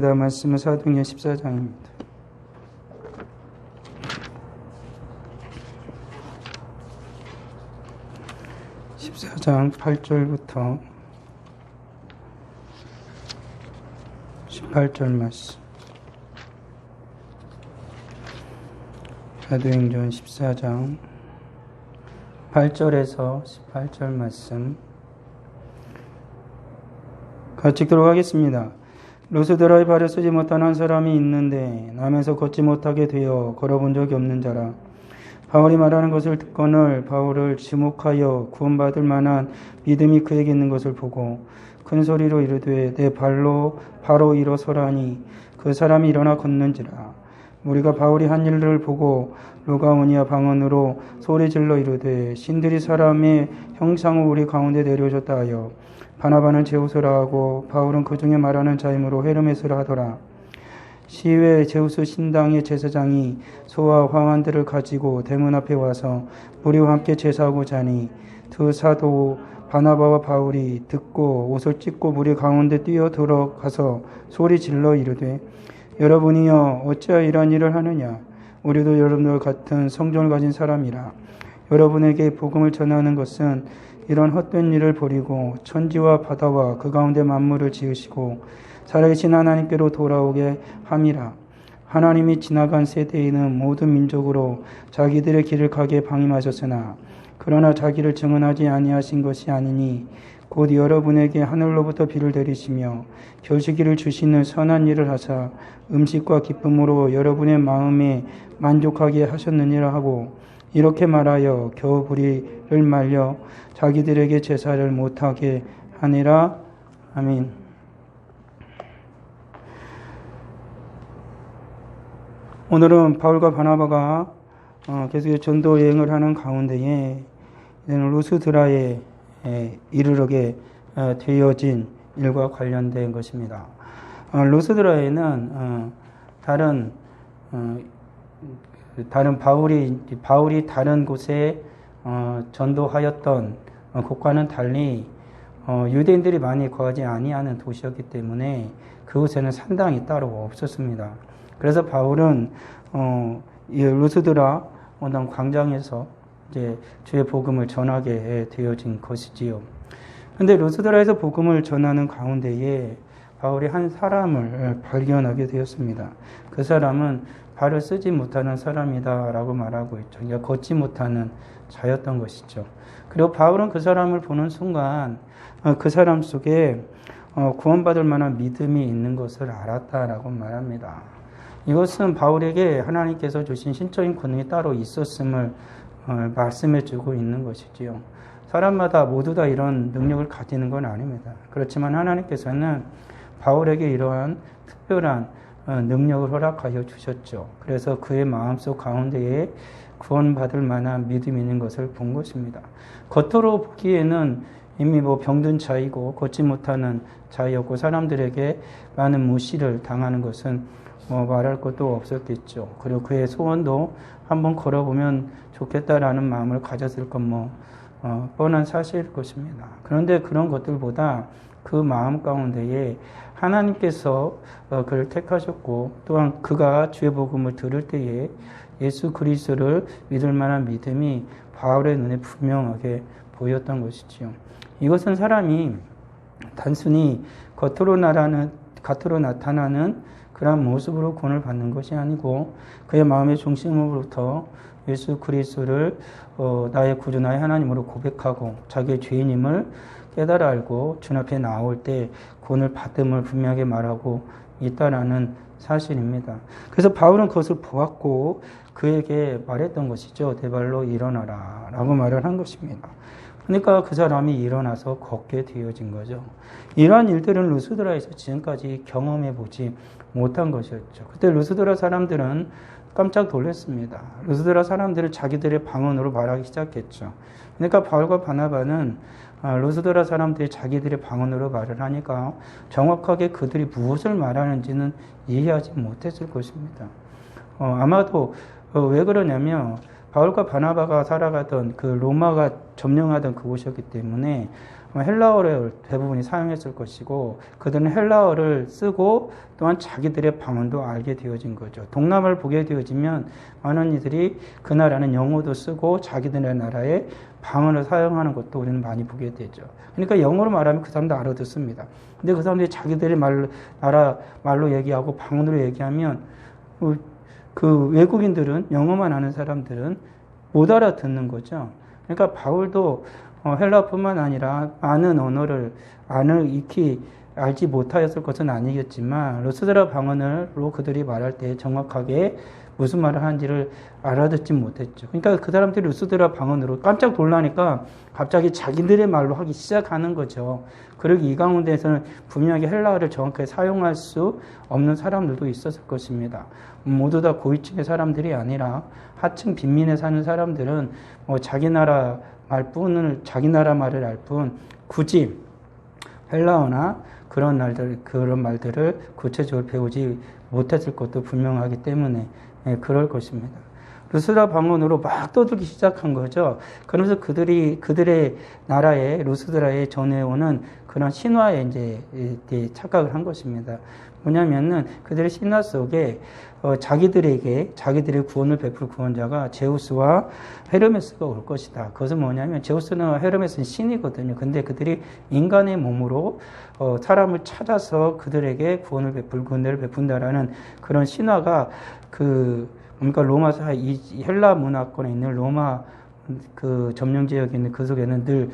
기도하겠습니다. 말씀은 사도행전 14장입니다. 14장 8절부터 18절 말씀. 사도행전 14장 8절에서 18절 말씀 같이 읽도록 하겠습니다. 루스드라의 발을 쓰지 못한 한 사람이 있는데 남에서 걷지 못하게 되어 걸어본 적이 없는 자라. 바울이 말하는 것을 듣거늘 바울을 지목하여 구원받을 만한 믿음이 그에게 있는 것을 보고 큰 소리로 이르되 내 발로 바로 일어서라니 그 사람이 일어나 걷는지라. 우리가 바울이 한 일을 보고 루가오니아 방언으로 소리질러 이르되 신들이 사람의 형상을 우리 가운데 내려오셨다 하여 바나바는 제우스라 하고 바울은 그 중에 말하는 자이므로 헤르메스라 하더라. 시외 제우스 신당의 제사장이 소와 화환들을 가지고 대문 앞에 와서 우리와 함께 제사하고 자니 두 사도 바나바와 바울이 듣고 옷을 찢고 무리 가운데 뛰어 들어가서 소리 질러 이르되 여러분이여 어찌하여 이러한 일을 하느냐. 우리도 여러분들 같은 성전을 가진 사람이라. 여러분에게 복음을 전하는 것은 이런 헛된 일을 버리고 천지와 바다와 그 가운데 만물을 지으시고 살아계신 하나님께로 돌아오게 함이라. 하나님이 지나간 세대에는 모든 민족으로 자기들의 길을 가게 방임하셨으나 그러나 자기를 증언하지 아니하신 것이 아니니 곧 여러분에게 하늘로부터 비를 내리시며 결실기를 주시는 선한 일을 하사 음식과 기쁨으로 여러분의 마음에 만족하게 하셨느니라 하고 이렇게 말하여 겨우 불의를 말려 자기들에게 제사를 못하게 하니라. 아멘. 오늘은 바울과 바나바가 계속 전도 여행을 하는 가운데에 루스드라에 이르게 되어진 일과 관련된 것입니다. 루스드라에는 다른 바울이 다른 곳에 전도하였던 곳과는 달리 유대인들이 많이 거하지 아니하는 도시였기 때문에 그곳에는 산당이 따로 없었습니다. 그래서 바울은 이 루스드라 어떤 광장에서 이제 주의 복음을 전하게 되어진 것이지요. 그런데 루스드라에서 복음을 전하는 가운데에 바울이 한 사람을 발견하게 되었습니다. 그 사람은 발을 쓰지 못하는 사람이다라고 말하고 있죠. 그러니까 걷지 못하는 자였던 것이죠. 그리고 바울은 그 사람을 보는 순간 그 사람 속에 구원받을 만한 믿음이 있는 것을 알았다라고 말합니다. 이것은 바울에게 하나님께서 주신 신적인 권능이 따로 있었음을 말씀해 주고 있는 것이지요. 사람마다 모두 다 이런 능력을 가지는 건 아닙니다. 그렇지만 하나님께서는 바울에게 이러한 특별한 능력을 허락하여 주셨죠. 그래서 그의 마음속 가운데에 구원받을 만한 믿음이 있는 것을 본 것입니다. 겉으로 보기에는 이미 병든 자이고 걷지 못하는 자였고 사람들에게 많은 무시를 당하는 것은 말할 것도 없었겠죠. 그리고 그의 소원도 한번 걸어보면 좋겠다라는 마음을 가졌을 건 뻔한 사실일 것입니다. 그런데 그런 것들보다 그 마음 가운데에 하나님께서 그를 택하셨고 또한 그가 주의 복음을 들을 때에 예수 그리스도를 믿을 만한 믿음이 바울의 눈에 분명하게 보였던 것이지요. 이것은 사람이 단순히 겉으로 나타나는 그런 모습으로 구원을 받는 것이 아니고 그의 마음의 중심으로부터 예수 그리스도를 나의 구주 나의 하나님으로 고백하고 자기의 죄인임을 깨달아 알고 주 앞에 나올 때 구원을 받음을 분명하게 말하고 있다라는 사실입니다. 그래서 바울은 그것을 보았고 그에게 말했던 것이죠. 내 발로 일어나라 라고 말을 한 것입니다. 그러니까 그 사람이 일어나서 걷게 되어진 거죠. 이러한 일들은 루스드라에서 지금까지 경험해 보지 못한 것이었죠. 그때 루스드라 사람들은 깜짝 놀랐습니다. 루스드라 사람들은 자기들의 방언으로 말하기 시작했죠. 그러니까 바울과 바나바는 루스드라 사람들이 자기들의 방언으로 말을 하니까 정확하게 그들이 무엇을 말하는지는 이해하지 못했을 것입니다. 아마도 왜 그러냐면 바울과 바나바가 살아가던 그 로마가 점령하던 그곳이었기 때문에 헬라어를 대부분이 사용했을 것이고 그들은 헬라어를 쓰고 또한 자기들의 방언도 알게 되어진 거죠. 동남아를 보게 되어지면 많은 이들이 그 나라는 영어도 쓰고 자기들의 나라의 방언을 사용하는 것도 우리는 많이 보게 되죠. 그러니까 영어로 말하면 그 사람도 알아듣습니다. 근데 그 사람들이 자기들의 나라 말로 얘기하고 방언으로 얘기하면 그 외국인들은 영어만 아는 사람들은 못 알아듣는 거죠. 그러니까 바울도 헬라뿐만 아니라 많은 언어를 익히 알지 못하였을 것은 아니겠지만 루스드라 방언으로 그들이 말할 때 정확하게 무슨 말을 하는지를 알아듣지 못했죠. 그러니까 그 사람들이 루스드라 방언으로 깜짝 놀라니까 갑자기 자기들의 말로 하기 시작하는 거죠. 그러기 이 가운데에서는 분명하게 헬라어를 정확하게 사용할 수 없는 사람들도 있었을 것입니다. 모두 다 고위층의 사람들이 아니라 하층 빈민에 사는 사람들은 자기 나라 말을 알 뿐 굳이 헬라어나 그런 말들을 구체적으로 배우지 못했을 것도 분명하기 때문에 그럴 것입니다. 루스드라 방언으로 막 떠들기 시작한 거죠. 그러면서 그들의 나라에 루스드라에 전해오는 그런 신화에 이제 착각을 한 것입니다. 뭐냐면은 그들의 신화 속에 자기들의 구원을 베풀 구원자가 제우스와 헤르메스가 올 것이다. 그것은 뭐냐면 제우스는 헤르메스는 신이거든요. 근데 그들이 인간의 몸으로 사람을 찾아서 그들에게 구원을 베푼다라는 그런 신화가 그러니까 로마사 이 헬라 문화권에 있는 로마 그 점령 지역에 있는 그 속에는 늘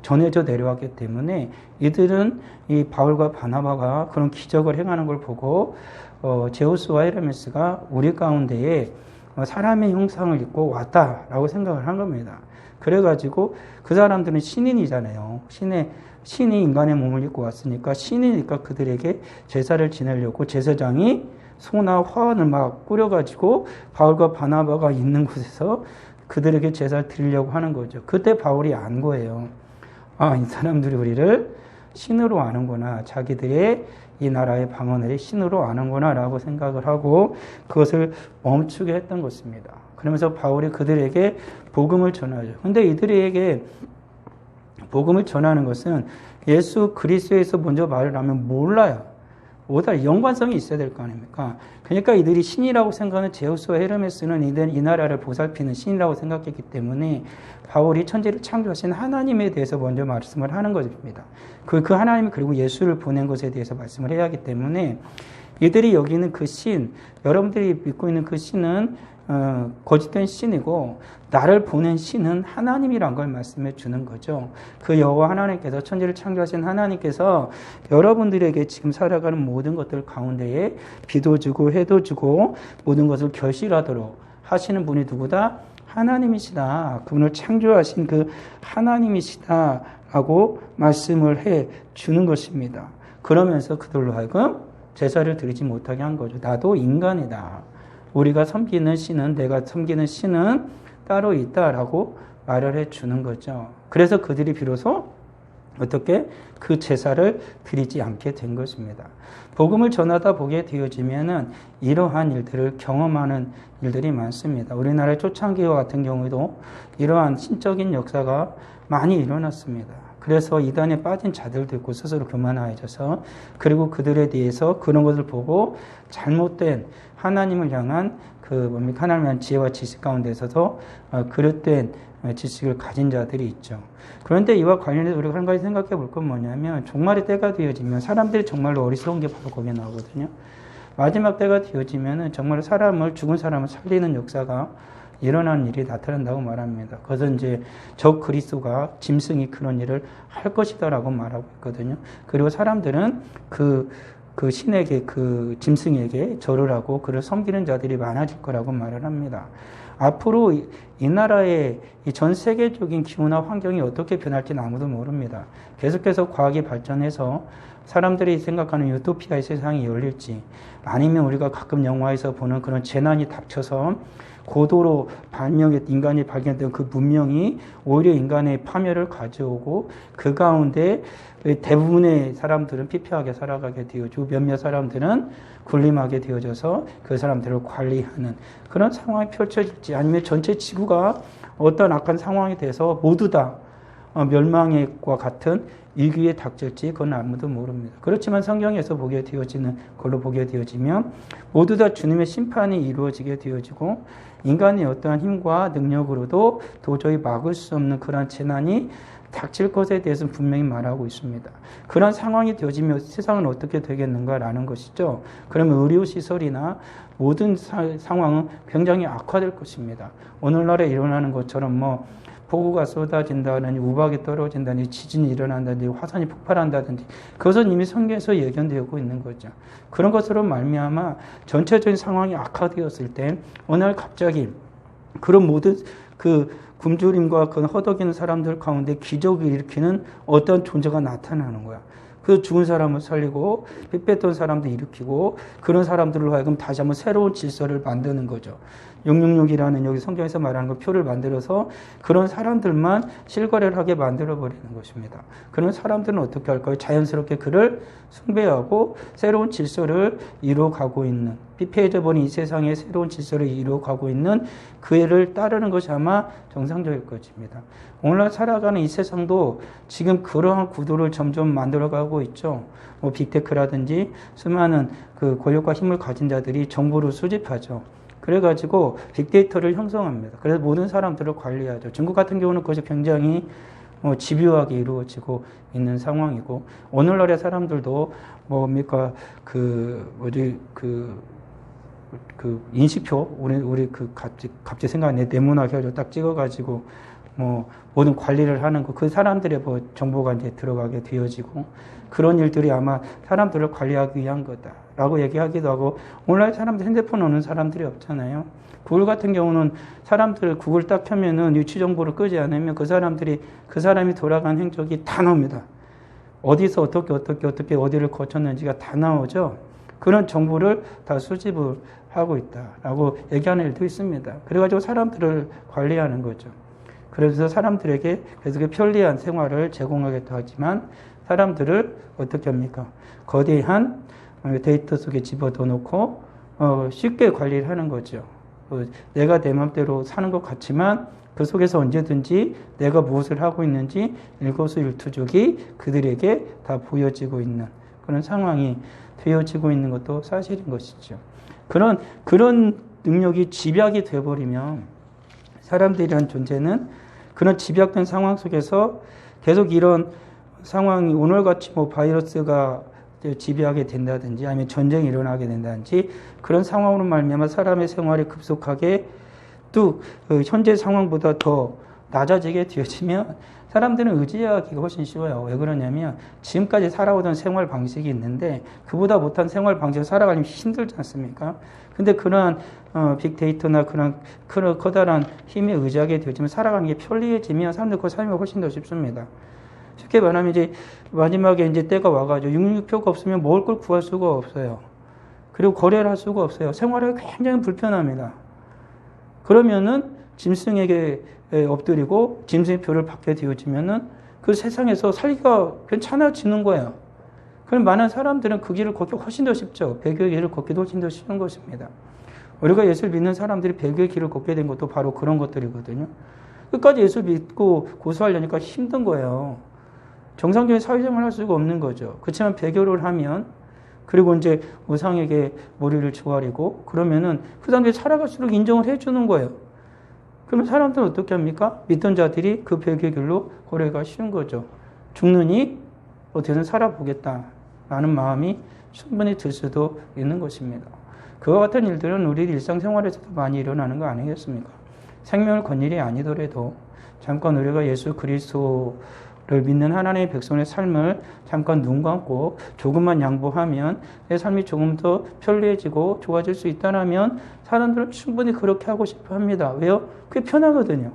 전해져 내려왔기 때문에 이들은 이 바울과 바나바가 그런 기적을 행하는 걸 보고 제우스와 헤르메스가 우리 가운데에 사람의 형상을 입고 왔다라고 생각을 한 겁니다. 그래가지고 그 사람들은 신인이잖아요. 신이 인간의 몸을 입고 왔으니까 신이니까 그들에게 제사를 지내려고 제사장이 소나 화환을 막 꾸려가지고 바울과 바나바가 있는 곳에서 그들에게 제사를 드리려고 하는 거죠. 그때 바울이 안 거예요. 이 사람들이 우리를 신으로 아는구나. 자기들의 이 나라의 방언을 신으로 아는구나 라고 생각을 하고 그것을 멈추게 했던 것입니다. 그러면서 바울이 그들에게 복음을 전하죠. 근데 이들에게 복음을 전하는 것은 예수 그리스도에서 먼저 말을 하면 몰라요. 오다 연관성이 있어야 될 거 아닙니까? 그러니까 이들이 신이라고 생각하는 제우스와 헤르메스는 이 나라를 보살피는 신이라고 생각했기 때문에 바울이 천지를 창조하신 하나님에 대해서 먼저 말씀을 하는 것입니다. 그 하나님이 그리고 예수를 보낸 것에 대해서 말씀을 해야 하기 때문에 이들이 여기는 그 신, 여러분들이 믿고 있는 그 신은 거짓된 신이고 나를 보낸 신은 하나님이란 걸 말씀해 주는 거죠. 그 여호와 하나님께서 천지를 창조하신 하나님께서 여러분들에게 지금 살아가는 모든 것들 가운데에 비도 주고 해도 주고 모든 것을 결실하도록 하시는 분이 누구다? 하나님이시다. 그분을 창조하신 그 하나님이시다라고 말씀을 해 주는 것입니다. 그러면서 그들로 하여금 제사를 드리지 못하게 한 거죠. 나도 인간이다. 우리가 섬기는 신은 내가 섬기는 신은 따로 있다라고 말을 해주는 거죠. 그래서 그들이 비로소 어떻게 그 제사를 드리지 않게 된 것입니다. 복음을 전하다 보게 되어지면은 이러한 일들을 경험하는 일들이 많습니다. 우리나라의 초창기와 같은 경우에도 이러한 신적인 역사가 많이 일어났습니다. 그래서 이단에 빠진 자들도 있고 스스로 교만하여져서 그리고 그들에 대해서 그런 것을 보고 잘못된 하나님을 향한 하나님을 향한 지혜와 지식 가운데서도 그릇된 지식을 가진 자들이 있죠. 그런데 이와 관련해서 우리가 한 가지 생각해 볼 건 뭐냐면 종말의 때가 되어지면 사람들이 정말로 어리석은 게 바로 거기에 나오거든요. 마지막 때가 되어지면은 정말 죽은 사람을 살리는 역사가 일어나는 일이 나타난다고 말합니다. 그것은 이제 적 그리스도가 짐승이 그런 일을 할 것이다라고 말하고 있거든요. 그리고 사람들은 그 신에게 그 짐승에게 절을 하고 그를 섬기는 자들이 많아질 거라고 말을 합니다. 앞으로 이 나라의 전 세계적인 기후나 환경이 어떻게 변할지는 아무도 모릅니다. 계속해서 과학이 발전해서 사람들이 생각하는 유토피아의 세상이 열릴지, 아니면 우리가 가끔 영화에서 보는 그런 재난이 닥쳐서 고도로 인간이 발견된 그 문명이 오히려 인간의 파멸을 가져오고 그 가운데 대부분의 사람들은 피폐하게 살아가게 되어지고 몇몇 사람들은 군림하게 되어져서 그 사람들을 관리하는 그런 상황이 펼쳐질지, 아니면 전체 지구가 어떤 악한 상황이 돼서 모두 다 멸망과 같은 위기에 닥칠지 그건 아무도 모릅니다. 그렇지만 성경에서 보게 되어지는 걸로 보게 되어지면 모두 다 주님의 심판이 이루어지게 되어지고 인간의 어떠한 힘과 능력으로도 도저히 막을 수 없는 그런 재난이 닥칠 것에 대해서는 분명히 말하고 있습니다. 그런 상황이 되어지면 세상은 어떻게 되겠는가라는 것이죠. 그러면 의료시설이나 모든 상황은 굉장히 악화될 것입니다. 오늘날에 일어나는 것처럼 폭우가 쏟아진다든지 우박이 떨어진다든지 지진이 일어난다든지 화산이 폭발한다든지 그것은 이미 성경에서 예견되고 있는 거죠. 그런 것으로 말미암아 전체적인 상황이 악화되었을 때 어느 날 갑자기 그런 모든 그 굶주림과 그 허덕이는 사람들 가운데 기적을 일으키는 어떤 존재가 나타나는 거야. 그 죽은 사람을 살리고 삐뺐던 사람도 일으키고 그런 사람들로 하여금 다시 한번 새로운 질서를 만드는 거죠. 666이라는 여기 성경에서 말하는 그 표를 만들어서 그런 사람들만 실거래를 하게 만들어버리는 것입니다. 그런 사람들은 어떻게 할까요? 자연스럽게 그를 숭배하고 새로운 질서를 이루어가고 있는, 피폐해져 버린 이 세상의 새로운 질서를 이루어가고 있는 그 애를 따르는 것이 아마 정상적일 것입니다. 오늘날 살아가는 이 세상도 지금 그러한 구도를 점점 만들어가고 있죠. 빅테크라든지 수많은 그 권력과 힘을 가진 자들이 정보를 수집하죠. 그래가지고 빅데이터를 형성합니다. 그래서 모든 사람들을 관리하죠. 중국 같은 경우는 그것이 굉장히 집요하게 이루어지고 있는 상황이고, 오늘날의 사람들도 인식표, 우리 갑자기 생각나네. 네모나게 해가지고 딱 찍어가지고 모든 관리를 하는 거, 그 사람들의 정보가 이제 들어가게 되어지고, 그런 일들이 아마 사람들을 관리하기 위한 거다라고 얘기하기도 하고, 오늘날 사람들 핸드폰 오는 사람들이 없잖아요. 구글 같은 경우는 사람들 구글 딱 켜면은 위치 정보를 끄지 않으면 그 사람이 돌아간 행적이 다 나옵니다. 어디서 어떻게 어디를 거쳤는지가 다 나오죠. 그런 정보를 다 수집을 하고 있다라고 얘기하는 일도 있습니다. 그래가지고 사람들을 관리하는 거죠. 그래서 사람들에게 계속 편리한 생활을 제공하겠다 하지만 사람들을 어떻게 합니까? 거대한 데이터 속에 집어넣어 놓고 쉽게 관리를 하는 거죠. 내가 내 맘대로 사는 것 같지만 그 속에서 언제든지 내가 무엇을 하고 있는지 일거수일투족이 그들에게 다 보여지고 있는 그런 상황이 되어지고 있는 것도 사실인 것이죠. 그런 능력이 집약이 되어버리면 사람들이란 존재는 그런 집약된 상황 속에서 계속 이런 상황이 오늘같이 바이러스가 집약이 된다든지 아니면 전쟁이 일어나게 된다든지 그런 상황으로 말미암아 사람의 생활이 급속하게 또 현재 상황보다 더 낮아지게 되어지면 사람들은 의지하기가 훨씬 쉬워요. 왜 그러냐면 지금까지 살아오던 생활 방식이 있는데 그보다 못한 생활 방식을 살아가려면 힘들지 않습니까? 근데 그러한 빅데이터나 그런 커다란 힘에 의지하게 되어지면 살아가는 게 편리해지면 사람들 그 삶이 훨씬 더 쉽습니다. 쉽게 말하면 이제 마지막에 이제 때가 와가지고 666표가 없으면 먹을 걸 구할 수가 없어요. 그리고 거래를 할 수가 없어요. 생활하기 굉장히 불편합니다. 그러면은 짐승에게 엎드리고 짐승의 표를 받게 되어지면은 그 세상에서 살기가 괜찮아지는 거예요. 그럼 많은 사람들은 그 길을 걷기 훨씬 더 쉽죠. 배교의 길을 걷기도 훨씬 더 쉬운 것입니다. 우리가 예수를 믿는 사람들이 배교의 길을 걷게 된 것도 바로 그런 것들이거든요. 끝까지 예수 믿고 고수하려니까 힘든 거예요. 정상적인 사회생활을 할 수가 없는 거죠. 그렇지만 배교를 하면 그리고 이제 우상에게 머리를 조아리고 그러면은 그 사람들이 살아갈수록 인정을 해주는 거예요. 그러면 사람들은 어떻게 합니까? 믿던 자들이 그 배교의 길로 거래가 쉬운 거죠. 죽느니 어떻게든 살아보겠다라는 마음이 충분히 들 수도 있는 것입니다. 그와 같은 일들은 우리 일상생활에서도 많이 일어나는 거 아니겠습니까? 생명을 건 일이 아니더라도 잠깐 우리가 예수 그리스도를 믿는 하나님의 백성의 삶을 잠깐 눈 감고 조금만 양보하면 내 삶이 조금 더 편리해지고 좋아질 수 있다면 사람들은 충분히 그렇게 하고 싶어 합니다. 왜요? 그게 편하거든요.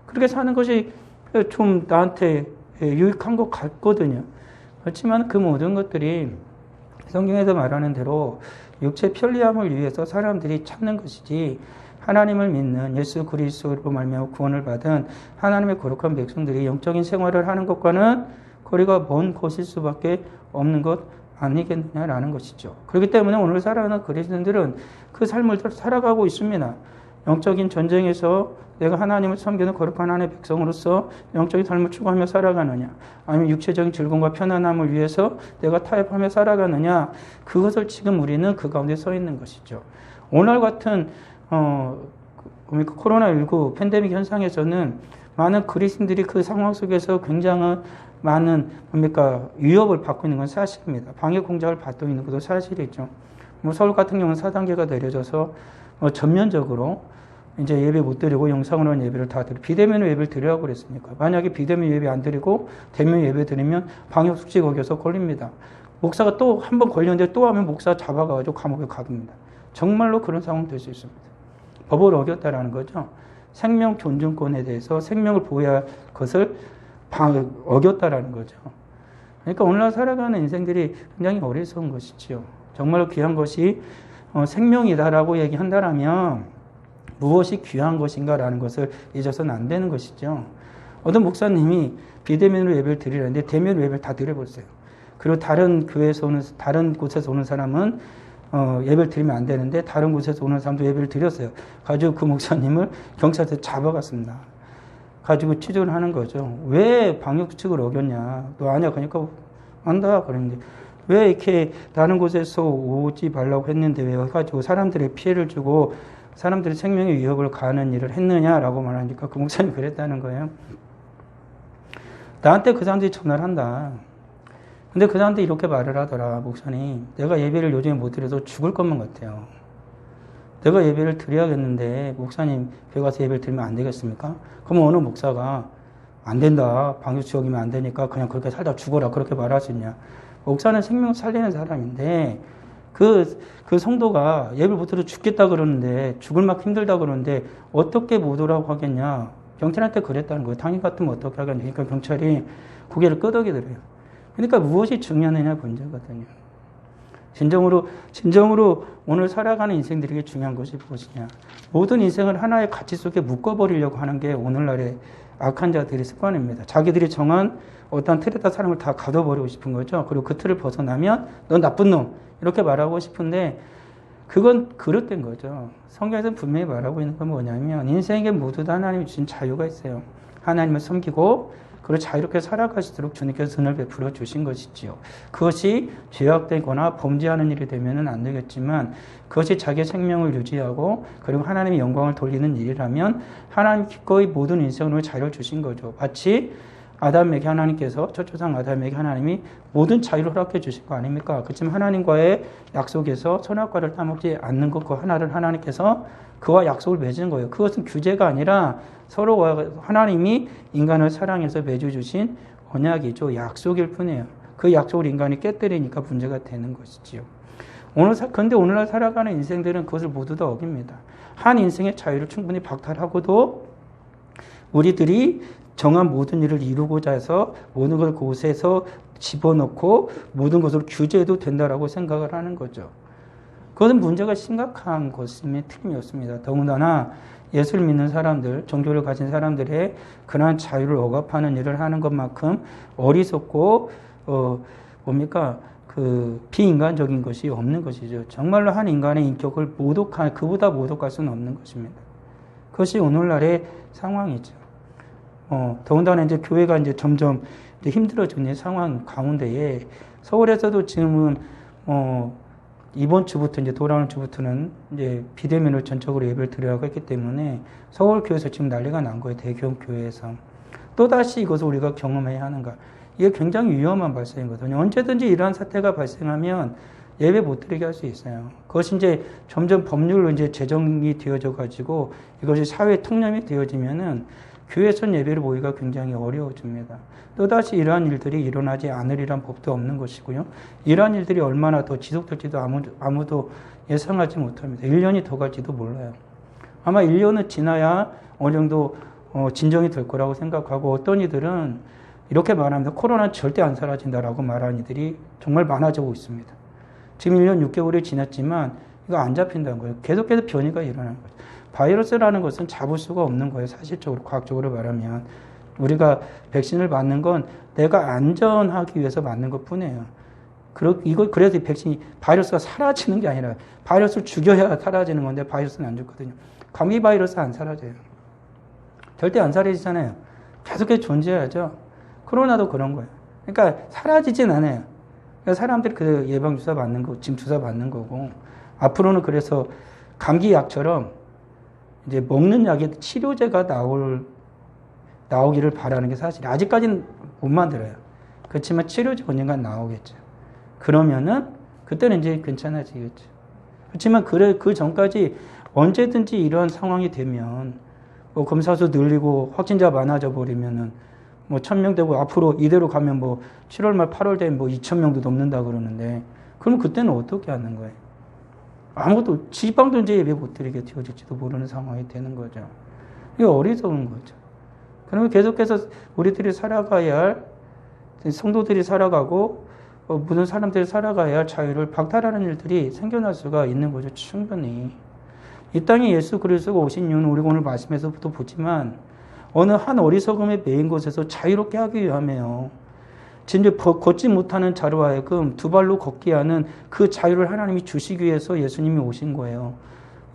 그렇게 사는 것이 좀 나한테 유익한 것 같거든요. 그렇지만 그 모든 것들이 성경에서 말하는 대로 육체 편리함을 위해서 사람들이 찾는 것이지 하나님을 믿는 예수 그리스도로 말미암아 구원을 받은 하나님의 거룩한 백성들이 영적인 생활을 하는 것과는 거리가 먼 것일 수밖에 없는 것 아니겠느냐라는 것이죠. 그렇기 때문에 오늘 살아가는 그리스도인들은 그 삶을 살아가고 있습니다. 영적인 전쟁에서 내가 하나님을 섬기는 거룩한 하나님의 백성으로서 영적인 삶을 추구하며 살아가느냐, 아니면 육체적인 즐거움과 편안함을 위해서 내가 타협하며 살아가느냐, 그것을 지금 우리는 그 가운데 서 있는 것이죠. 오늘 같은 코로나19 팬데믹 현상에서는 많은 그리스도인들이 그 상황 속에서 굉장한 많은 위협을 받고 있는 건 사실입니다. 방역 공작을 받고 있는 것도 사실이죠. 서울 같은 경우는 4단계가 내려져서 전면적으로 이제 예배 못 드리고 영상으로는 예배를 다 드리고, 비대면 예배를 드리라고 그랬으니까. 만약에 비대면 예배 안 드리고 대면 예배 드리면 방역 수칙 어겨서 걸립니다. 목사가 또 한 번 걸렸는데 또 하면 목사 잡아가지고 감옥에 가둡니다. 정말로 그런 상황 될 수 있습니다. 법을 어겼다라는 거죠. 생명 존중권에 대해서 생명을 보호해야 할 것을 어겼다라는 거죠. 그러니까 오늘날 살아가는 인생들이 굉장히 어리석은 것이지요. 정말로 귀한 것이 생명이다라고 얘기한다라면 무엇이 귀한 것인가라는 것을 잊어서는 안 되는 것이죠. 어떤 목사님이 비대면으로 예배를 드리려는데 대면 예배를 다 드려버렸어요. 그리고 다른 곳에서 오는 사람은 예배를 드리면 안 되는데 다른 곳에서 오는 사람도 예배를 드렸어요. 가지고 그 목사님을 경찰서 잡아갔습니다. 가지고 취조를 하는 거죠. 왜 방역수칙을 어겼냐? 너 아냐? 그러니까 안다. 그랬는데 왜 이렇게 다른 곳에서 오지 말라고 했는데 왜 가지고 사람들의 피해를 주고 사람들의 생명의 위협을 가하는 일을 했느냐라고 말하니까 그 목사님이 그랬다는 거예요. 나한테 그 사람들이 전화를 한다. 근데 그 사람들이 이렇게 말을 하더라. 목사님, 내가 예배를 요즘에 못 드려서 죽을 것만 같아요. 내가 예배를 드려야겠는데 목사님 교회 가서 예배를 드리면 안 되겠습니까? 그러면 어느 목사가 안 된다. 방역수칙 어기면 안 되니까 그냥 그렇게 살다 죽어라. 그렇게 말할 수 있냐. 목사는 생명을 살리는 사람인데 그 성도가 예배를 못 드려 죽겠다 그러는데 죽을 만큼 힘들다 그러는데 어떻게 못 오라고 하겠냐. 경찰한테 그랬다는 거예요. 당일 같으면 어떻게 하겠냐. 그러니까 경찰이 고개를 끄덕이더래요. 그러니까 무엇이 중요하느냐 문제거든요. 진정으로 오늘 살아가는 인생들에게 중요한 것이 무엇이냐. 모든 인생을 하나의 가치 속에 묶어버리려고 하는 게 오늘날의 악한 자들의 습관입니다. 자기들이 정한 어떤 틀에다 사람을 다 가둬버리고 싶은 거죠. 그리고 그 틀을 벗어나면 넌 나쁜 놈 이렇게 말하고 싶은데 그건 그릇된 거죠. 성경에서는 분명히 말하고 있는 건 뭐냐면 인생에 모두 다 하나님이 주신 자유가 있어요. 하나님을 섬기고 그리고 자유롭게 살아가시도록 주님께서 은혜를 베풀어 주신 것이지요. 그것이 죄악되거나 범죄하는 일이 되면은 안 되겠지만 그것이 자기의 생명을 유지하고 그리고 하나님의 영광을 돌리는 일이라면 하나님 기꺼이 모든 인생으로 자유를 주신 거죠. 마치 아담에게 하나님께서 첫 조상 아담에게 하나님이 모든 자유를 허락해 주신 거 아닙니까? 그렇지만 하나님과의 약속에서 선악과를 따먹지 않는 것 그 하나를 하나님께서 그와 약속을 맺은 거예요. 그것은 규제가 아니라 서로 하나님이 인간을 사랑해서 맺어 주신 언약이죠. 약속일 뿐이에요. 그 약속을 인간이 깨뜨리니까 문제가 되는 것이지요. 그런데 오늘날 살아가는 인생들은 그것을 모두 다 어깁니다. 한 인생의 자유를 충분히 박탈하고도 우리들이 정한 모든 일을 이루고자 해서 모든 걸 그곳에서 집어넣고 모든 것을 규제해도 된다라고 생각을 하는 거죠. 그것은 문제가 심각한 것임에 틀림이 없습니다. 더군다나 예수를 믿는 사람들, 종교를 가진 사람들의 그러한 자유를 억압하는 일을 하는 것만큼 어리석고 비인간적인 것이 없는 것이죠. 정말로 한 인간의 인격을 그보다 모독할 수는 없는 것입니다. 그것이 오늘날의 상황이죠. 더군다나 이제 교회가 이제 점점 이제 힘들어지는 상황 가운데에 서울에서도 지금은 이번 주부터 이제 돌아오는 주부터는 이제 비대면으로 전적으로 예배를 드리라고 했기 때문에 서울 교회에서 지금 난리가 난 거예요. 대형 교회에서 또다시 이것을 우리가 경험해야 하는가? 이게 굉장히 위험한 발생이거든요. 언제든지 이러한 사태가 발생하면 예배 못 드리게 할 수 있어요. 그것이 이제 점점 법률로 이제 제정이 되어져 가지고 이것이 사회 통념이 되어지면은 교회에서 예배를 모이기가 굉장히 어려워집니다. 또다시 이러한 일들이 일어나지 않으리란 법도 없는 것이고요. 이러한 일들이 얼마나 더 지속될지도 아무도 예상하지 못합니다. 1년이 더 갈지도 몰라요. 아마 1년은 지나야 어느 정도 진정이 될 거라고 생각하고 어떤 이들은 이렇게 말합니다. 코로나는 절대 안 사라진다라고 말하는 이들이 정말 많아지고 있습니다. 지금 1년 6개월이 지났지만 이거 안 잡힌다는 거예요. 계속해서 변이가 일어나는 거죠. 바이러스라는 것은 잡을 수가 없는 거예요. 사실적으로, 과학적으로 말하면. 우리가 백신을 맞는 건 내가 안전하기 위해서 맞는 것 뿐이에요. 그래서 이 백신이, 바이러스가 사라지는 게 아니라 바이러스를 죽여야 사라지는 건데 바이러스는 안 죽거든요. 감기 바이러스 안 사라져요. 절대 안 사라지잖아요. 계속해서 존재해야죠. 코로나도 그런 거예요. 그러니까 사라지진 않아요. 그러니까 사람들이 그 예방주사 맞는 거, 지금 주사 맞는 거고, 앞으로는 그래서 감기약처럼 이제 먹는 약에 치료제가 나오기를 바라는 게 사실, 아직까지는 못 만들어요. 그렇지만 치료제 언젠간 나오겠죠. 그러면은 그때는 이제 괜찮아지겠죠. 그렇지만 그 전까지 언제든지 이런 상황이 되면 뭐 검사수 늘리고 확진자 많아져 버리면은 뭐 1,000명 되고, 앞으로 이대로 가면 뭐 7월 말 8월 되면 뭐 2,000명도 넘는다 그러는데, 그럼 그때는 어떻게 하는 거예요? 아무것도, 지방도 이제 예배 못 드리게 되어질지도 모르는 상황이 되는 거죠. 이게 어리석은 거죠. 그러면 계속해서 우리들이 살아가야 할, 성도들이 살아가고 모든 사람들이 살아가야 할 자유를 박탈하는 일들이 생겨날 수가 있는 거죠. 충분히. 이 땅에 예수 그리스도가 오신 이유는 우리가 오늘 말씀에서부터 보지만 어느 한 어리석음에 매인 곳에서 자유롭게 하기 위함이에요. 진짜 걷지 못하는 자로 하여금 두 발로 걷게 하는 그 자유를 하나님이 주시기 위해서 예수님이 오신 거예요.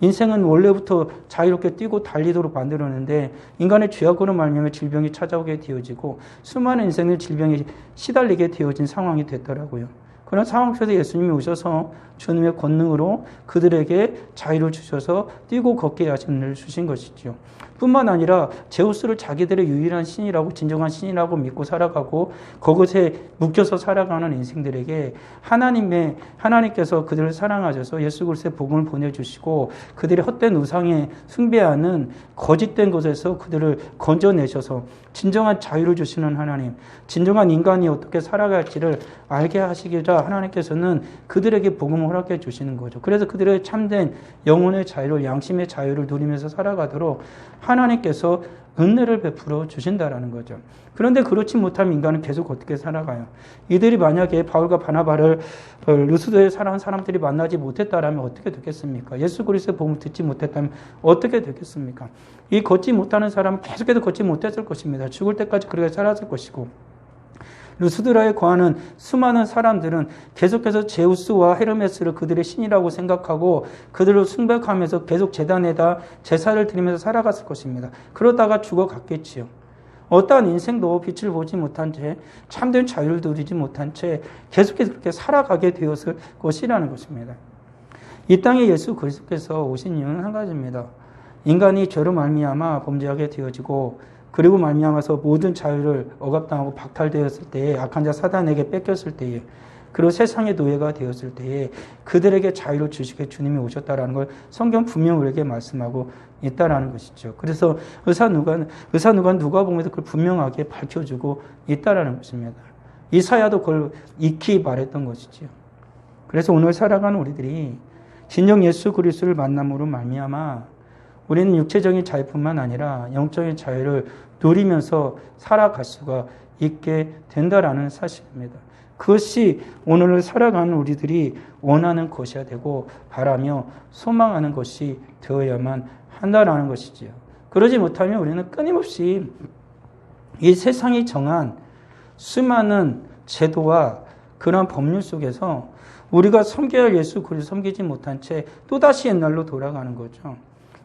인생은 원래부터 자유롭게 뛰고 달리도록 만들었는데 인간의 죄악으로 말미암아 질병이 찾아오게 되어지고 수많은 인생의 질병에 시달리게 되어진 상황이 됐더라고요. 그런 상황 속에서 예수님이 오셔서 주님의 권능으로 그들에게 자유를 주셔서 뛰고 걷게 하신 일을 주신 것이죠. 뿐만 아니라 제우스를 자기들의 유일한 신이라고, 진정한 신이라고 믿고 살아가고 그것에 묶여서 살아가는 인생들에게 하나님께서 그들을 사랑하셔서 예수 그리스도의 복음을 보내주시고 그들의 헛된 우상에 숭배하는 거짓된 것에서 그들을 건져내셔서 진정한 자유를 주시는 하나님, 진정한 인간이 어떻게 살아갈지를 알게 하시기자 하나님께서는 그들에게 복음을 허락해 주시는 거죠. 그래서 그들의 참된 영혼의 자유를, 양심의 자유를 누리면서 살아가도록 하나님께서 은혜를 베풀어 주신다라는 거죠. 그런데 그렇지 못하면 인간은 계속 어떻게 살아가요? 이들이 만약에 바울과 바나바를 루스드에 살아온 사람들이 만나지 못했다라면 어떻게 됐겠습니까? 예수 그리스도의 복음을 듣지 못했다면 어떻게 됐겠습니까? 이 걷지 못하는 사람은 계속해서 걷지 못했을 것입니다. 죽을 때까지 그렇게 살았을 것이고, 루스드라에 거하는 수많은 사람들은 계속해서 제우스와 헤르메스를 그들의 신이라고 생각하고 그들을 숭배하면서 계속 제단에다 제사를 드리면서 살아갔을 것입니다. 그러다가 죽어갔겠지요. 어떠한 인생도 빛을 보지 못한 채, 참된 자유를 누리지 못한 채 계속해서 그렇게 살아가게 되었을 것이라는 것입니다. 이 땅에 예수 그리스도께서 오신 이유는 한 가지입니다. 인간이 죄로 말미암아 범죄하게 되어지고, 그리고 말미암아서 모든 자유를 억압당하고 박탈되었을 때에, 악한 자 사단에게 뺏겼을 때에, 그리고 세상의 노예가 되었을 때에 그들에게 자유를 주시게 주님이 오셨다라는 걸 성경 분명 우리에게 말씀하고 있다라는 것이죠. 그래서 의사 누가복음에서 그걸 분명하게 밝혀주고 있다라는 것입니다. 이사야도 그걸 익히 말했던 것이지요. 그래서 오늘 살아가는 우리들이 진정 예수 그리스도를 만남으로 말미암아 우리는 육체적인 자유뿐만 아니라 영적인 자유를 누리면서 살아갈 수가 있게 된다라는 사실입니다. 그것이 오늘을 살아가는 우리들이 원하는 것이어야 되고 바라며 소망하는 것이 되어야만 한다라는 것이지요. 그러지 못하면 우리는 끊임없이 이 세상이 정한 수많은 제도와 그런 법률 속에서 우리가 섬겨야 할 예수 그리스도 섬기지 못한 채 또다시 옛날로 돌아가는 거죠.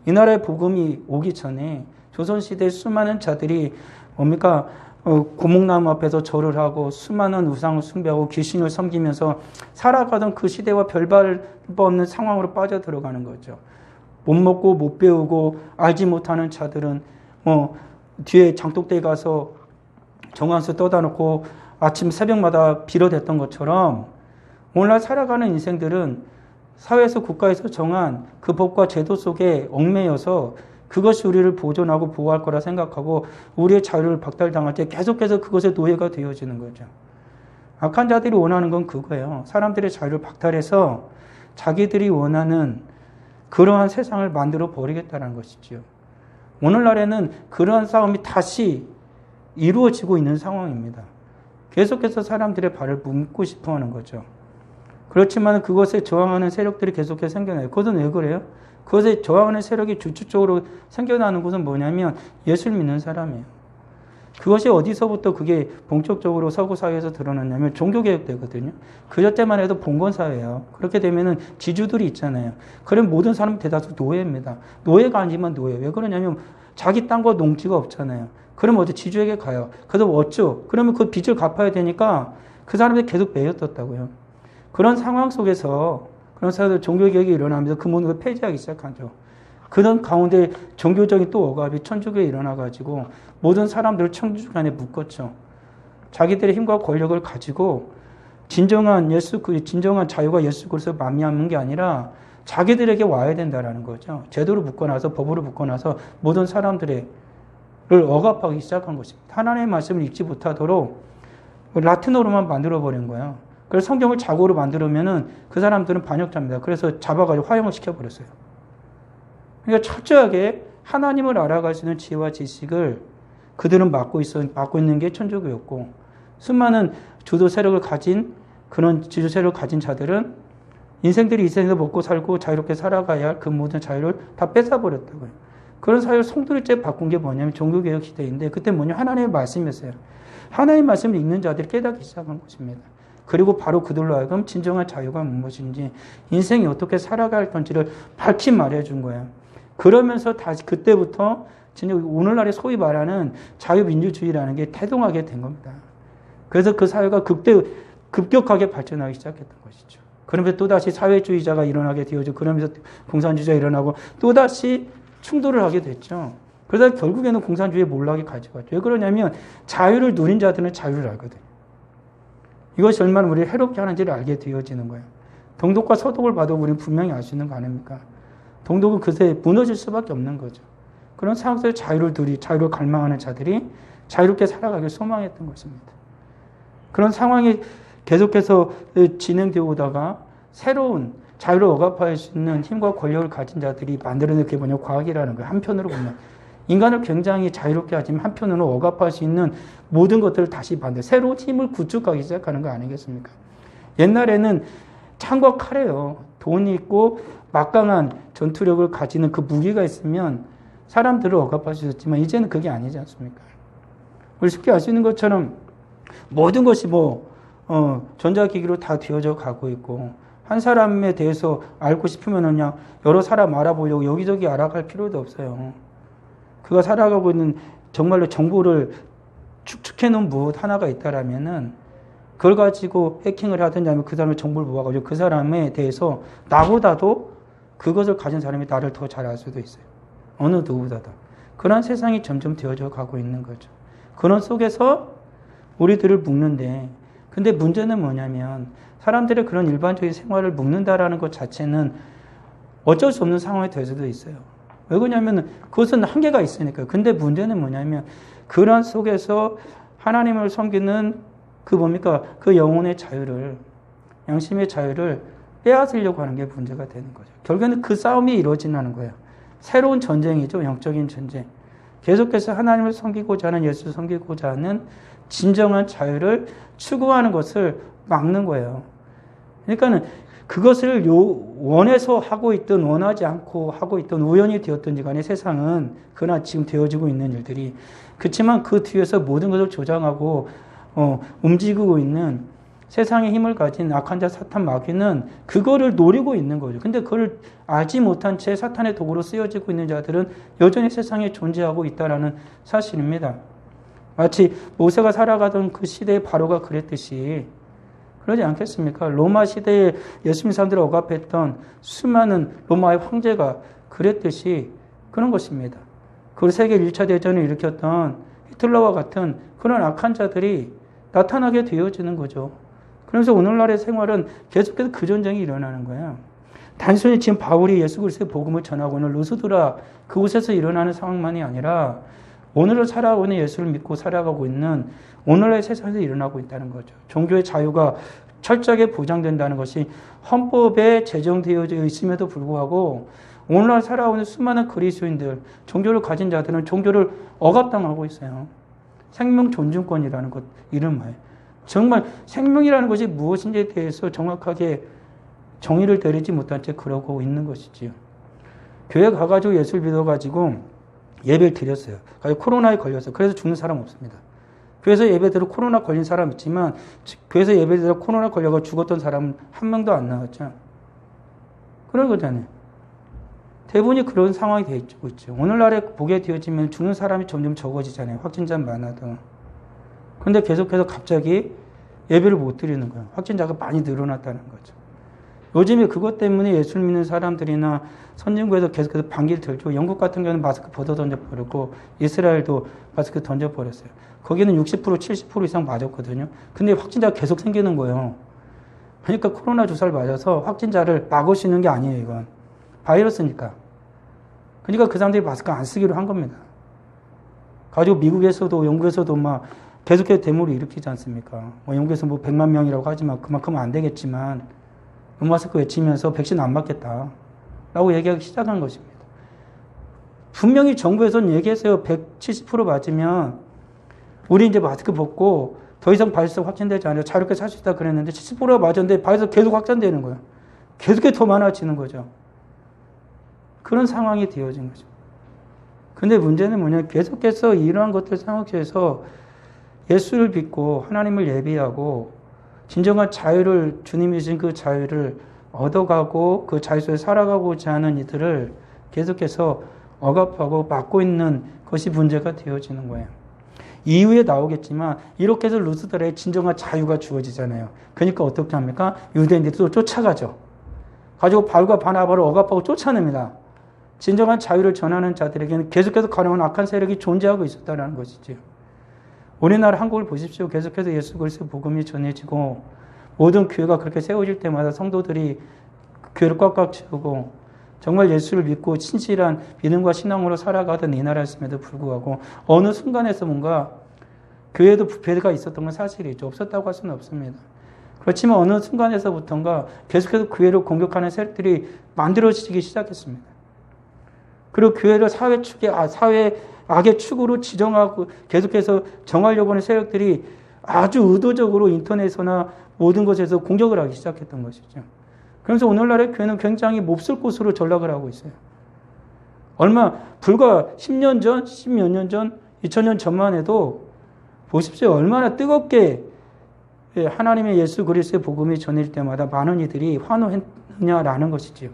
이 나라의 복음이 오기 전에 조선시대의 수많은 자들이 고목나무 앞에서 절을 하고 수많은 우상을 숭배하고 귀신을 섬기면서 살아가던 그 시대와 별바 없는 상황으로 빠져들어가는 거죠. 못 먹고 못 배우고 알지 못하는 자들은 뒤에 장독대에 가서 정한수 떠다 놓고 아침 새벽마다 빌어댔던 것처럼 오늘날 살아가는 인생들은 사회에서 국가에서 정한 그 법과 제도 속에 얽매여서 그것이 우리를 보존하고 보호할 거라 생각하고 우리의 자유를 박탈당할 때 계속해서 그것의 노예가 되어지는 거죠. 악한 자들이 원하는 건 그거예요. 사람들의 자유를 박탈해서 자기들이 원하는 그러한 세상을 만들어 버리겠다는 것이죠. 오늘날에는 그러한 싸움이 다시 이루어지고 있는 상황입니다. 계속해서 사람들의 발을 묶고 싶어 하는 거죠. 그렇지만 그것에 저항하는 세력들이 계속해서 생겨나요. 그것은 왜 그래요? 그것에 저항하는 세력이 주축적으로 생겨나는 것은 뭐냐면 예수를 믿는 사람이에요. 그것이 어디서부터 그게 본격적으로 서구 사회에서 드러났냐면 종교개혁 때거든요. 그저 때만 해도 봉건사회예요. 그렇게 되면은 지주들이 있잖아요. 그럼 모든 사람 대다수 노예입니다. 노예가 아니면 노예. 왜 그러냐면 자기 땅과 농지가 없잖아요. 그럼 어디 지주에게 가요. 그래서 어쩌? 그러면 그 빚을 갚아야 되니까 그 사람들이 계속 매였었다고요. 그런 상황 속에서 그런 사람들 종교개혁이 일어나면서 그 모든 걸 폐지하기 시작하죠. 그런 가운데 종교적인 또 억압이 천주교에 일어나가지고 모든 사람들을 천주교 안에 묶었죠. 자기들의 힘과 권력을 가지고 진정한 자유가 예수 그리스도에 말미암은 게 아니라 자기들에게 와야 된다라는 거죠. 제도를 묶어놔서 법으로 묶어놔서 모든 사람들을 억압하기 시작한 것입니다. 하나님의 말씀을 읽지 못하도록 라틴어로만 만들어버린 거예요. 그래서 성경을 자고로 만들면은 그 사람들은 반역자입니다. 그래서 잡아가지고 화형을 시켜버렸어요. 그러니까 철저하게 하나님을 알아갈 수 있는 지혜와 지식을 그들은 맡고 있는 게 천주교였고, 수많은 주도 세력을 가진 그런 지주 세력을 가진 자들은 인생들이 이 세상에서 먹고 살고 자유롭게 살아가야 할 그 모든 자유를 다 뺏어버렸다고요. 그런 사회를 송두리째 바꾼 게 뭐냐면 종교개혁 시대인데, 그때 뭐냐, 하나님의 말씀이었어요. 하나님의 말씀을 읽는 자들이 깨닫기 시작한 것입니다. 그리고 바로 그들로 하여금 진정한 자유가 무엇인지, 인생이 어떻게 살아갈 건지를 밝히 말해준 거예요. 그러면서 다시 그때부터 진짜 오늘날의 소위 말하는 자유민주주의라는 게 태동하게 된 겁니다. 그래서 그 사회가 급격하게 발전하기 시작했던 것이죠. 그러면서 또다시 사회주의자가 일어나게 되어지고, 그러면서 공산주의자가 일어나고 또다시 충돌을 하게 됐죠. 그러다 결국에는 공산주의의 몰락이 가져갔죠. 왜 그러냐면 자유를 누린 자들은 자유를 알거든요. 이것이 얼마나 우리를 해롭게 하는지를 알게 되어지는 거예요. 동독과 서독을 봐도 우리는 분명히 알 수 있는 거 아닙니까? 동독은 그새 무너질 수밖에 없는 거죠. 그런 상황 속에서 자유를 갈망하는 자들이 자유롭게 살아가길 소망했던 것입니다. 그런 상황이 계속해서 진행되어 오다가 새로운 자유를 억압할 수 있는 힘과 권력을 가진 자들이 만들어낸 게 뭐냐, 과학이라는 거예요. 한편으로 보면 인간을 굉장히 자유롭게 하지만 한편으로 억압할 수 있는 모든 것들을 다시 새로운 힘을 구축하기 시작하는 거 아니겠습니까? 옛날에는 창과 칼이에요. 돈이 있고 막강한 전투력을 가지는 그 무기가 있으면 사람들을 억압할 수 있었지만 이제는 그게 아니지 않습니까? 우리 쉽게 알 수 있는 것처럼 모든 것이 전자기기로 다 되어져 가고 있고, 한 사람에 대해서 알고 싶으면 그냥 여러 사람 알아보려고 여기저기 알아갈 필요도 없어요. 그가 살아가고 있는 정말로 정보를 축축해 놓은 무엇 하나가 있다라면은 그걸 가지고 해킹을 하든지 하면 그 사람의 정보를 모아가지고 그 사람에 대해서 나보다도 그것을 가진 사람이 나를 더 잘 알 수도 있어요. 어느 누구보다도. 그런 세상이 점점 되어져 가고 있는 거죠. 그런 속에서 우리들을 묶는데, 근데 문제는 뭐냐면 사람들의 그런 일반적인 생활을 묶는다라는 것 자체는 어쩔 수 없는 상황이 될 수도 있어요. 왜 그러냐면 그것은 한계가 있으니까요. 근데 문제는 뭐냐면 그런 속에서 하나님을 섬기는 그 영혼의 자유를, 양심의 자유를 빼앗으려고 하는 게 문제가 되는 거죠. 결국에는 그 싸움이 이루어진다는 거예요. 새로운 전쟁이죠. 영적인 전쟁. 계속해서 하나님을 섬기고자 하는, 예수를 섬기고자 하는 진정한 자유를 추구하는 것을 막는 거예요. 그러니까는 그것을 원해서 하고 있든 원하지 않고 하고 있든 우연히 되었든지 간에 세상은 그러나 지금 되어지고 있는 일들이, 그렇지만 그 뒤에서 모든 것을 조장하고 움직이고 있는 세상의 힘을 가진 악한 자 사탄 마귀는 그거를 노리고 있는 거죠. 근데 그걸 알지 못한 채 사탄의 도구로 쓰여지고 있는 자들은 여전히 세상에 존재하고 있다는 사실입니다. 마치 모세가 살아가던 그 시대의 바로가 그랬듯이, 그러지 않겠습니까? 로마 시대에 예수 믿는 사람들을 억압했던 수많은 로마의 황제가 그랬듯이 그런 것입니다. 그 세계 1차 대전을 일으켰던 히틀러와 같은 그런 악한 자들이 나타나게 되어지는 거죠. 그래서 오늘날의 생활은 계속해서 그 전쟁이 일어나는 거예요. 단순히 지금 바울이 예수 그리스도의 복음을 전하고 있는 루스드라 그곳에서 일어나는 상황만이 아니라 오늘을 살아가고 있는, 예수를 믿고 살아가고 있는 오늘날의 세상에서 일어나고 있다는 거죠. 종교의 자유가 철저하게 보장된다는 것이 헌법에 제정되어 있음에도 불구하고 오늘날 살아오는 수많은 그리스도인들, 종교를 가진 자들은 종교를 억압당하고 있어요. 생명 존중권이라는 것, 이런 말. 정말 생명이라는 것이 무엇인지에 대해서 정확하게 정의를 내리지 못한 채 그러고 있는 것이지요. 교회 가가지고 예수를 믿어가지고 예배를 드렸어요. 코로나에 걸렸어요. 그래서 죽는 사람 없습니다. 교회에서 예배대로 코로나 걸린 사람 있지만 교회에서 예배대로 코로나 걸려서 죽었던 사람은 한 명도 안 나왔죠. 그런 거잖아요. 대부분이 그런 상황이 되고 있죠. 오늘날에 보게 되어지면 죽는 사람이 점점 적어지잖아요. 확진자 많아도. 그런데 계속해서 갑자기 예배를 못 드리는 거예요. 확진자가 많이 늘어났다는 거죠. 요즘에 그것 때문에 예수를 믿는 사람들이나 선진국에서 계속해서 반기를 들죠. 영국 같은 경우는 마스크 벗어 던져버리고 이스라엘도 마스크 던져버렸어요. 거기는 60% 70% 이상 맞았거든요. 근데 확진자가 계속 생기는 거예요. 그러니까 코로나 주사를 맞아서 확진자를 막을 수 있는 게 아니에요. 이건 바이러스니까. 그러니까 그 사람들이 마스크 안 쓰기로 한 겁니다. 가지고 미국에서도 영국에서도 막 계속해서 데모를 일으키지 않습니까? 뭐 영국에서 뭐 100만 명이라고 하지만 그만큼 안 되겠지만 마스크 외치면서 백신 안 맞겠다 라고 얘기하기 시작한 것입니다. 분명히 정부에서는 얘기했어요. 170% 맞으면 우리 이제 마스크 벗고 더 이상 바이러스 확진되지 않아요. 자유롭게 살 수 있다 그랬는데 70%가 맞았는데 바이러스 계속 확산되는 거예요. 계속해서 더 많아지는 거죠. 그런 상황이 되어진 거죠. 근데 문제는 뭐냐, 계속해서 이러한 것들 생각해서 예수를 믿고 하나님을 예비하고 진정한 자유를, 주님이 주신 그 자유를 얻어가고 그 자유 속에 살아가고자 하는 이들을 계속해서 억압하고 막고 있는 것이 문제가 되어지는 거예요. 이후에 나오겠지만 이렇게 해서 루스들의 진정한 자유가 주어지잖아요. 그러니까 어떻게 합니까? 유대인들이 또 쫓아가죠. 가지고 바울과 바나바를 억압하고 쫓아냅니다. 진정한 자유를 전하는 자들에게는 계속해서 가려운 악한 세력이 존재하고 있었다는 것이죠. 우리나라 한국을 보십시오. 계속해서 예수 그리스도의 복음이 전해지고 모든 교회가 그렇게 세워질 때마다 성도들이 교회를 꽉꽉 채우고 정말 예수를 믿고 진실한 믿음과 신앙으로 살아가던 이 나라였음에도 불구하고 어느 순간에서 뭔가 교회에도 부패가 있었던 건 사실이죠. 없었다고 할 수는 없습니다. 그렇지만 어느 순간에서부터인가 계속해서 교회를 공격하는 세력들이 만들어지기 시작했습니다. 그리고 교회를 사회 악의 축으로 지정하고 계속해서 정하려고 하는 세력들이 아주 의도적으로 인터넷이나 모든 곳에서 공격을 하기 시작했던 것이죠. 그래서 오늘날의 교회는 굉장히 몹쓸 곳으로 전락을 하고 있어요. 불과 10년 전, 10몇 년 전, 2000년 전만 해도 보십시오. 얼마나 뜨겁게 하나님의 예수 그리스도의 복음이 전해질 때마다 많은 이들이 환호했느냐라는 것이죠.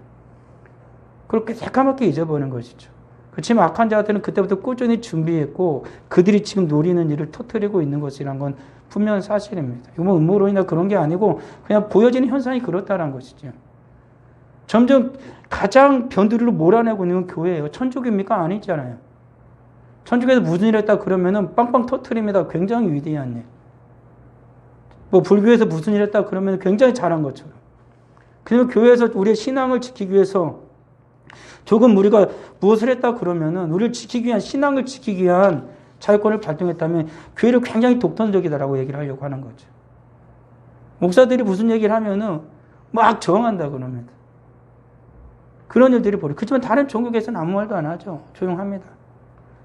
그렇게 새까맣게 잊어버리는 것이죠. 그렇지만 악한 자들은 그때부터 꾸준히 준비했고 그들이 지금 노리는 일을 터뜨리고 있는 것이란 건 분명한 사실입니다. 이거 뭐 음모론이나 그런 게 아니고 그냥 보여지는 현상이 그렇다는 것이죠. 점점 가장 변두리로 몰아내고 있는 교회예요. 천주교입니까? 아니잖아요. 천주교에서 무슨 일 했다 그러면은 빵빵 터뜨립니다. 굉장히 위대한 일. 뭐 불교에서 무슨 일 했다 그러면 굉장히 잘한 것처럼. 그리고 교회에서 우리의 신앙을 지키기 위해서 조금 우리가 무엇을 했다 그러면은 우리를 지키기 위한, 신앙을 지키기 위한 자유권을 발동했다면 교회를 굉장히 독선적이다라고 얘기를 하려고 하는 거죠. 목사들이 무슨 얘기를 하면은 막 저항한다 그럽니다. 그런 일들이 벌어요. 그렇지만 다른 종교에서는 아무 말도 안 하죠. 조용합니다.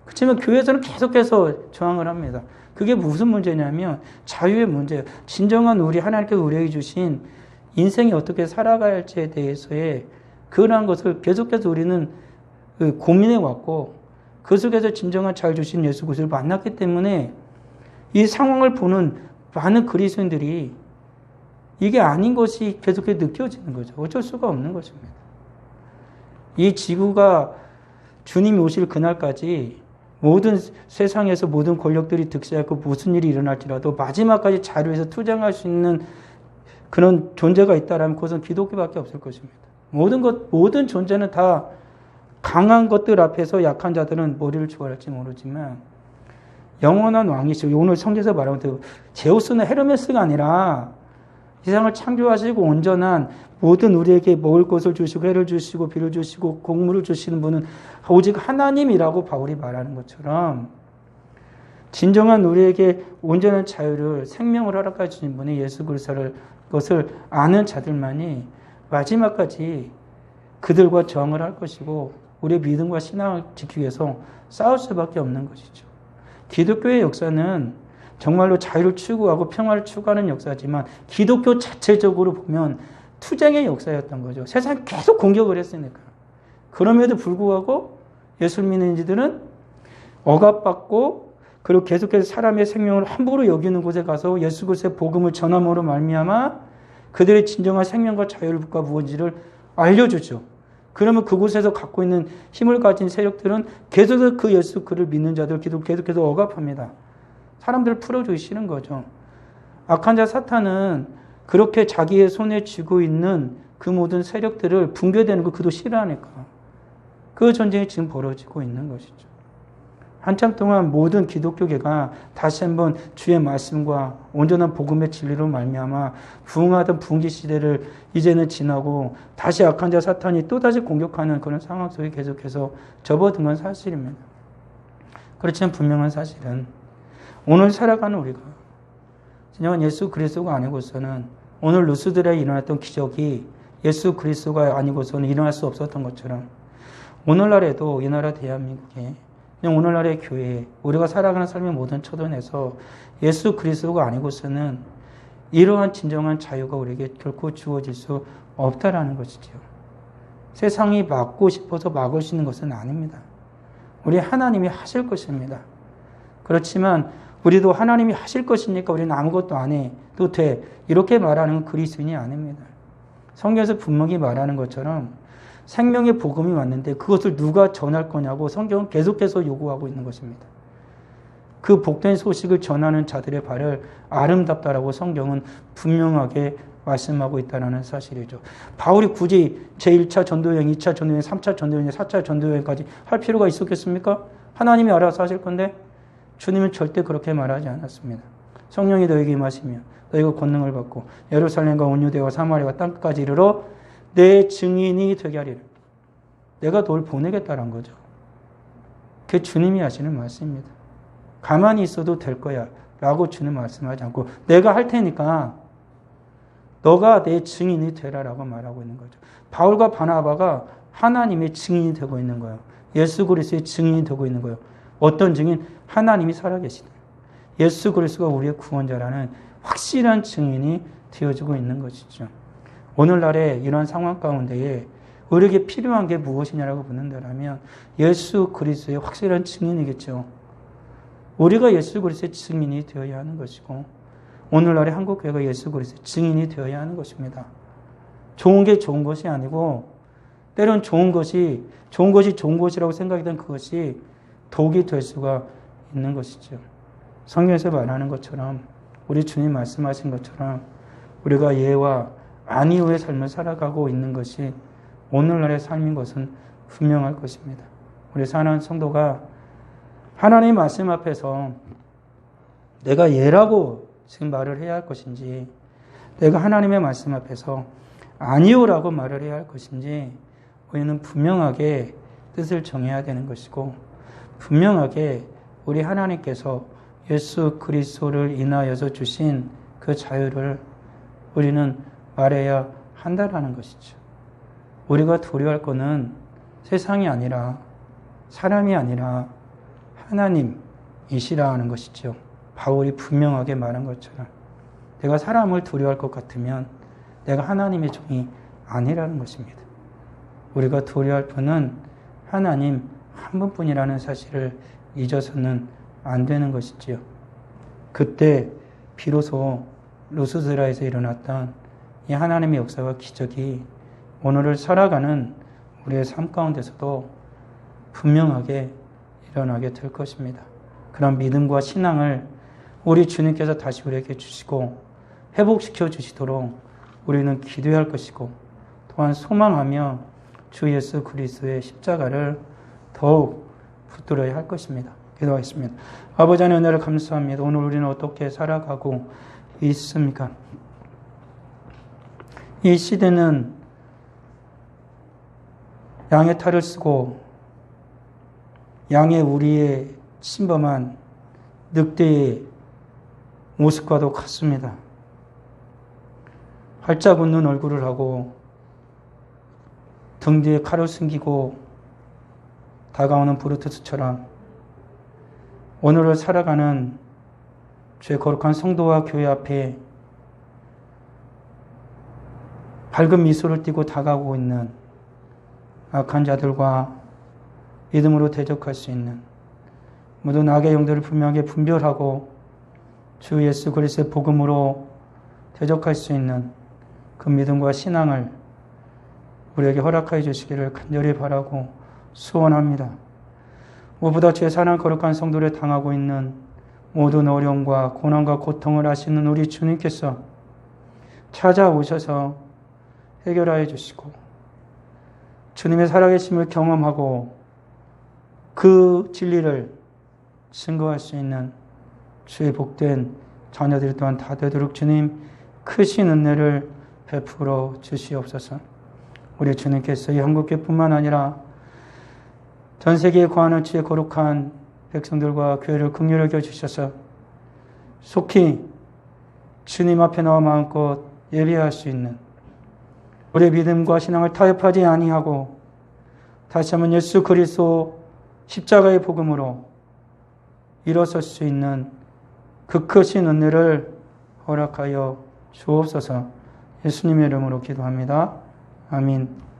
그렇지만 교회에서는 계속해서 저항을 합니다. 그게 무슨 문제냐면 자유의 문제예요. 진정한 하나님께서 우리에게 주신 인생이 어떻게 살아가야 할지에 대해서의 그러한 것을 계속해서 우리는 고민해 왔고 그 속에서 진정한 자유 주신 예수 그리스도를 만났기 때문에 이 상황을 보는 많은 그리스도인들이 이게 아닌 것이 계속해서 느껴지는 거죠. 어쩔 수가 없는 것입니다. 이 지구가 주님이 오실 그날까지 모든 세상에서 모든 권력들이 득세하고 무슨 일이 일어날지라도 마지막까지 자유에서 투쟁할 수 있는 그런 존재가 있다라면 그것은 기독교밖에 없을 것입니다. 모든 존재는 다 강한 것들 앞에서 약한 자들은 머리를 조아릴지 모르지만 영원한 왕이시고 오늘 성경에서 말하는 대로 제우스는 헤르메스가 아니라 세상을 창조하시고 온전한 모든 우리에게 먹을 것을 주시고 해를 주시고 비를 주시고 곡물을 주시는 분은 오직 하나님이라고 바울이 말하는 것처럼 진정한 우리에게 온전한 자유를 생명을 허락해 주신 분이 예수 그리스도를 것을 아는 자들만이 마지막까지 그들과 저항을 할 것이고 우리의 믿음과 신앙을 지키기 위해서 싸울 수밖에 없는 것이죠. 기독교의 역사는 정말로 자유를 추구하고 평화를 추구하는 역사지만 기독교 자체적으로 보면 투쟁의 역사였던 거죠. 세상이 계속 공격을 했으니까. 그럼에도 불구하고 예수 믿는 이들은 억압받고 그리고 계속해서 사람의 생명을 함부로 여기는 곳에 가서 예수 그리스도의 복음을 전함으로 말미암아 그들의 진정한 생명과 자유가 무엇인지를 알려주죠. 그러면 그곳에서 갖고 있는 힘을 가진 세력들은 계속해서 그 예수 그를 믿는 자들 계속해서 억압합니다. 사람들을 풀어주기 싫은 거죠. 악한 자 사탄은 그렇게 자기의 손에 쥐고 있는 그 모든 세력들을 붕괴되는 거 그도 싫어하니까. 그 전쟁이 지금 벌어지고 있는 것이죠. 한참 동안 모든 기독교계가 다시 한번 주의 말씀과 온전한 복음의 진리로 말미암아 부흥하던 부흥기 시대를 이제는 지나고 다시 악한 자 사탄이 또다시 공격하는 그런 상황 속에 계속해서 접어든 건 사실입니다. 그렇지만 분명한 사실은 오늘 살아가는 우리가 진정한 예수 그리스도가 아니고서는 오늘 루스드라에 일어났던 기적이 예수 그리스도가 아니고서는 일어날 수 없었던 것처럼 오늘날에도 이 나라 대한민국에 오늘날의 교회에 우리가 살아가는 삶의 모든 처던에서 예수 그리스도가 아니고서는 이러한 진정한 자유가 우리에게 결코 주어질 수 없다라는 것이죠. 세상이 막고 싶어서 막을 수 있는 것은 아닙니다. 우리 하나님이 하실 것입니다. 그렇지만 우리도 하나님이 하실 것이니까 우리는 아무것도 안 해도 돼. 이렇게 말하는 그리스도인이 아닙니다. 성경에서 분명히 말하는 것처럼 생명의 복음이 왔는데 그것을 누가 전할 거냐고 성경은 계속해서 요구하고 있는 것입니다. 그 복된 소식을 전하는 자들의 발을 아름답다라고 성경은 분명하게 말씀하고 있다는 사실이죠. 바울이 굳이 제1차 전도여행, 2차 전도여행, 3차 전도여행, 4차 전도여행까지 할 필요가 있었겠습니까? 하나님이 알아서 하실 건데 주님은 절대 그렇게 말하지 않았습니다. 성령이 너에게 임하시며 너희가 권능을 받고 예루살렘과 온 유대와 사마리아와 땅끝까지 이르러 내 증인이 되게 하리라. 내가 널 보내겠다는 거죠. 그게 주님이 하시는 말씀입니다. 가만히 있어도 될 거야 라고 주는 말씀하지 않고 내가 할 테니까 너가 내 증인이 되라라고 말하고 있는 거죠. 바울과 바나바가 하나님의 증인이 되고 있는 거예요. 예수 그리스도의 증인이 되고 있는 거예요. 어떤 증인? 하나님이 살아계시다. 예수 그리스도가 우리의 구원자라는 확실한 증인이 되어지고 있는 것이죠. 오늘날의 이런 상황 가운데에 우리에게 필요한 게 무엇이냐라고 묻는다면 예수 그리스도의 확실한 증인이겠죠. 우리가 예수 그리스도의 증인이 되어야 하는 것이고 오늘날의 한국교회가 예수 그리스도의 증인이 되어야 하는 것입니다. 좋은 게 좋은 것이 아니고 때론 좋은 것이 좋은 것이라고 생각했던 그것이 독이 될 수가 있는 것이죠. 성경에서 말하는 것처럼 우리 주님 말씀하신 것처럼 우리가 예와 아니오의 삶을 살아가고 있는 것이 오늘날의 삶인 것은 분명할 것입니다. 우리 사랑하는 성도가 하나님의 말씀 앞에서 내가 예라고 지금 말을 해야 할 것인지 내가 하나님의 말씀 앞에서 아니오라고 말을 해야 할 것인지 우리는 분명하게 뜻을 정해야 되는 것이고 분명하게 우리 하나님께서 예수 그리스도를 인하여서 주신 그 자유를 우리는 말해야 한다라는 것이죠. 우리가 두려워할 것은 세상이 아니라 사람이 아니라 하나님이시라는 것이죠. 바울이 분명하게 말한 것처럼 내가 사람을 두려워할 것 같으면 내가 하나님의 종이 아니라는 것입니다. 우리가 두려워할 분은 하나님 한 분뿐이라는 사실을 잊어서는 안 되는 것이지요. 그때 비로소 루스드라에서 일어났던 이 하나님의 역사와 기적이 오늘을 살아가는 우리의 삶 가운데서도 분명하게 일어나게 될 것입니다. 그런 믿음과 신앙을 우리 주님께서 다시 우리에게 주시고 회복시켜 주시도록 우리는 기도해야 할 것이고 또한 소망하며 주 예수 그리스도의 십자가를 더욱 붙들어야 할 것입니다. 기도하겠습니다. 아버지 하나님 은혜를 감사합니다. 오늘 우리는 어떻게 살아가고 있습니까? 이 시대는 양의 탈을 쓰고 양의 우리의 침범한 늑대의 모습과도 같습니다. 활짝 웃는 얼굴을 하고 등 뒤에 칼을 숨기고 다가오는 브루투스처럼 오늘을 살아가는 주의 거룩한 성도와 교회 앞에 밝은 미소를 띠고 다가오고 있는 악한 자들과 믿음으로 대적할 수 있는 모든 악의 영들을 분명하게 분별하고 주 예수 그리스도의 복음으로 대적할 수 있는 그 믿음과 신앙을 우리에게 허락하여 주시기를 간절히 바라고 소원합니다. 무엇보다 주의 사랑하는 거룩한 성도를 당하고 있는 모든 어려움과 고난과 고통을 아시는 우리 주님께서 찾아오셔서 해결하여 주시고 주님의 살아계심을 경험하고 그 진리를 증거할 수 있는 주의 복된 자녀들 또한 다 되도록 주님 크신 은혜를 베풀어 주시옵소서. 우리 주님께서 이 한국교회뿐만 아니라 전 세계에 거하는 주의 거룩한 백성들과 교회를 긍휼히 여겨주셔서 속히 주님 앞에 나와 마음껏 예배할 수 있는 우리의 믿음과 신앙을 타협하지 아니하고 다시 한번 예수 그리스도 십자가의 복음으로 일어설 수 있는 그 크신 은혜를 허락하여 주옵소서. 예수님의 이름으로 기도합니다. 아멘.